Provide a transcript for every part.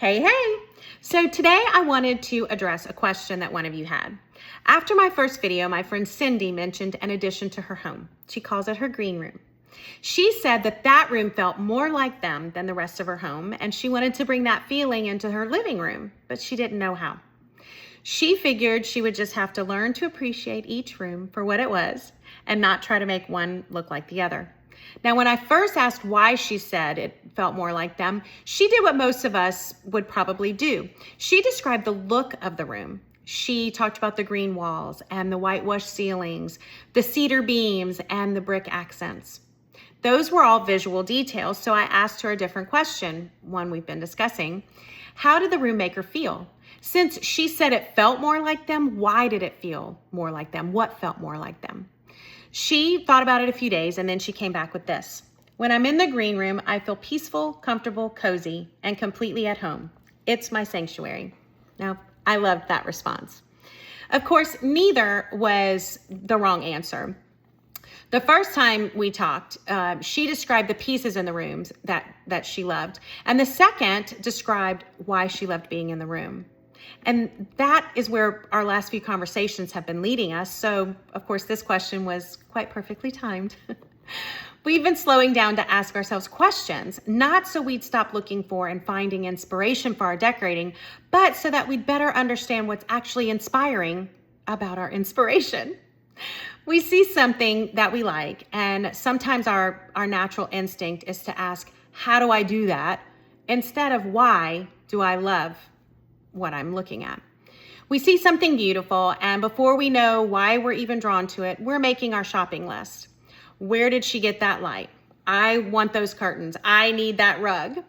Hey. So today I wanted to address a question that one of you had. After my first video, my friend Cindy mentioned an addition to her home. She calls it her green room. She said that room felt more like them than the rest of her home, and she wanted to bring that feeling into her living room, but she didn't know how. She figured she would just have to learn to appreciate each room for what it was and not try to make one look like the other. Now, when I first asked why she said it felt more like them, she did what most of us would probably do. She described the look of the room. She talked about the green walls and the whitewashed ceilings, the cedar beams, and the brick accents. Those were all visual details, so I asked her a different question, one we've been discussing. How did the room make her feel? Since she said it felt more like them, why did it feel more like them? What felt more like them? She thought about it a few days, and then she came back with this. When I'm in the green room, I feel peaceful, comfortable, cozy, and completely at home. It's my sanctuary. Now, I loved that response. Of course, neither was the wrong answer. The first time we talked, she described the pieces in the rooms that she loved, and the second described why she loved being in the room. And that is where our last few conversations have been leading us. So, of course, this question was quite perfectly timed. We've been slowing down to ask ourselves questions, not so we'd stop looking for and finding inspiration for our decorating, but so that we'd better understand what's actually inspiring about our inspiration. We see something that we like, and sometimes our natural instinct is to ask, how do I do that? Instead of why do I love what I'm looking at? We see something beautiful, and before we know why we're even drawn to it, we're making our shopping list. Where did she get that light? I want those curtains. I need that rug.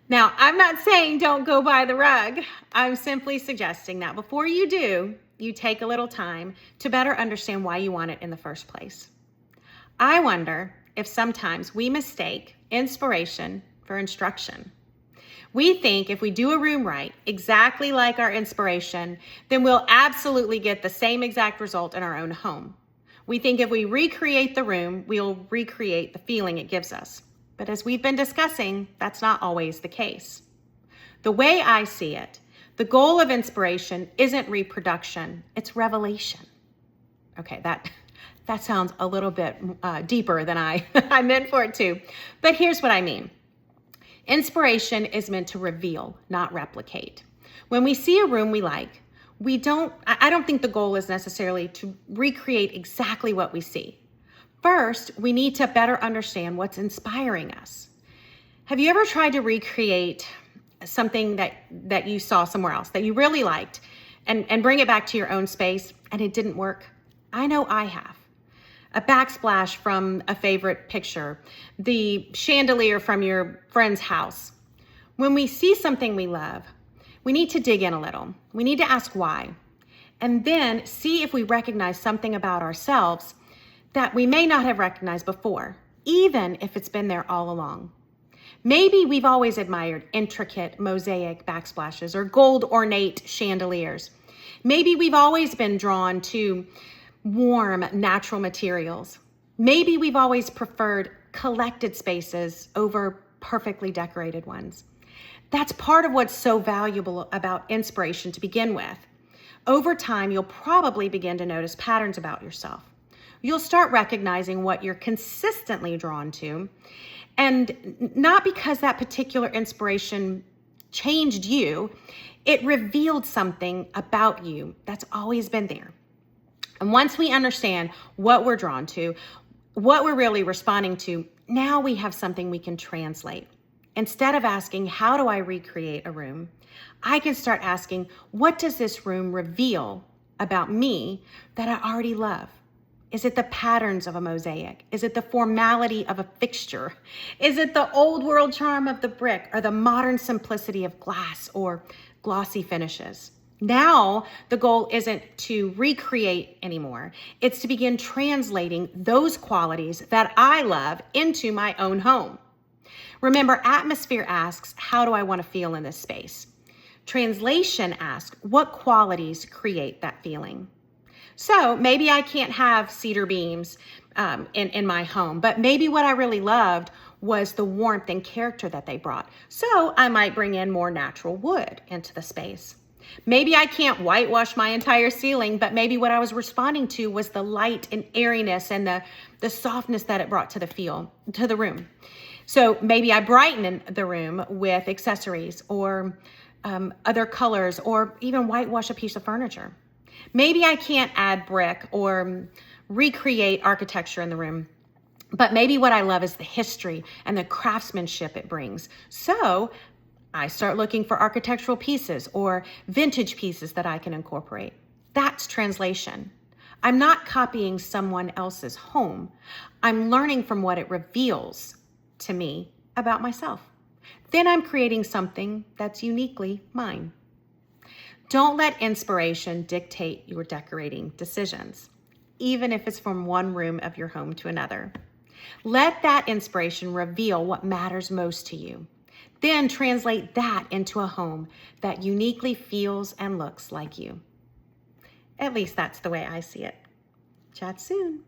Now, I'm not saying don't go buy the rug. I'm simply suggesting that before you do, you take a little time to better understand why you want it in the first place. I wonder if sometimes we mistake inspiration for instruction. We think if we do a room right, exactly like our inspiration, then we'll absolutely get the same exact result in our own home. We think if we recreate the room, we'll recreate the feeling it gives us. But as we've been discussing, that's not always the case. The way I see it, the goal of inspiration isn't reproduction, it's revelation. Okay, that sounds a little bit deeper than I meant for it to. But here's what I mean. Inspiration is meant to reveal, not replicate. When we see a room we like, I don't think the goal is necessarily to recreate exactly what we see. First, we need to better understand what's inspiring us. Have you ever tried to recreate something that you saw somewhere else that you really liked and bring it back to your own space and it didn't work? I know I have. A backsplash from a favorite picture, the chandelier from your friend's house. When we see something we love, we need to dig in a little. We need to ask why, and then see if we recognize something about ourselves that we may not have recognized before, even if it's been there all along. Maybe we've always admired intricate mosaic backsplashes or gold ornate chandeliers. Maybe we've always been drawn to warm, natural materials. Maybe we've always preferred collected spaces over perfectly decorated ones. That's part of what's so valuable about inspiration to begin with. Over time, you'll probably begin to notice patterns about yourself. You'll start recognizing what you're consistently drawn to, and not because that particular inspiration changed you, it revealed something about you that's always been there. And once we understand what we're drawn to, what we're really responding to, now we have something we can translate. Instead of asking, how do I recreate a room? I can start asking, what does this room reveal about me that I already love? Is it the patterns of a mosaic? Is it the formality of a fixture? Is it the old world charm of the brick or the modern simplicity of glass or glossy finishes? Now, the goal isn't to recreate anymore. It's to begin translating those qualities that I love into my own home. Remember, atmosphere asks, how do I want to feel in this space? Translation asks, what qualities create that feeling? So maybe I can't have cedar beams in my home, but maybe what I really loved was the warmth and character that they brought. So I might bring in more natural wood into the space. Maybe I can't whitewash my entire ceiling, but maybe what I was responding to was the light and airiness and the softness that it brought to the room. So maybe I brighten the room with accessories or other colors, or even whitewash a piece of furniture. Maybe I can't add brick or recreate architecture in the room, but maybe what I love is the history and the craftsmanship it brings. So I start looking for architectural pieces or vintage pieces that I can incorporate. That's translation. I'm not copying someone else's home. I'm learning from what it reveals to me about myself. Then I'm creating something that's uniquely mine. Don't let inspiration dictate your decorating decisions, even if it's from one room of your home to another. Let that inspiration reveal what matters most to you. Then translate that into a home that uniquely feels and looks like you. At least that's the way I see it. Chat soon.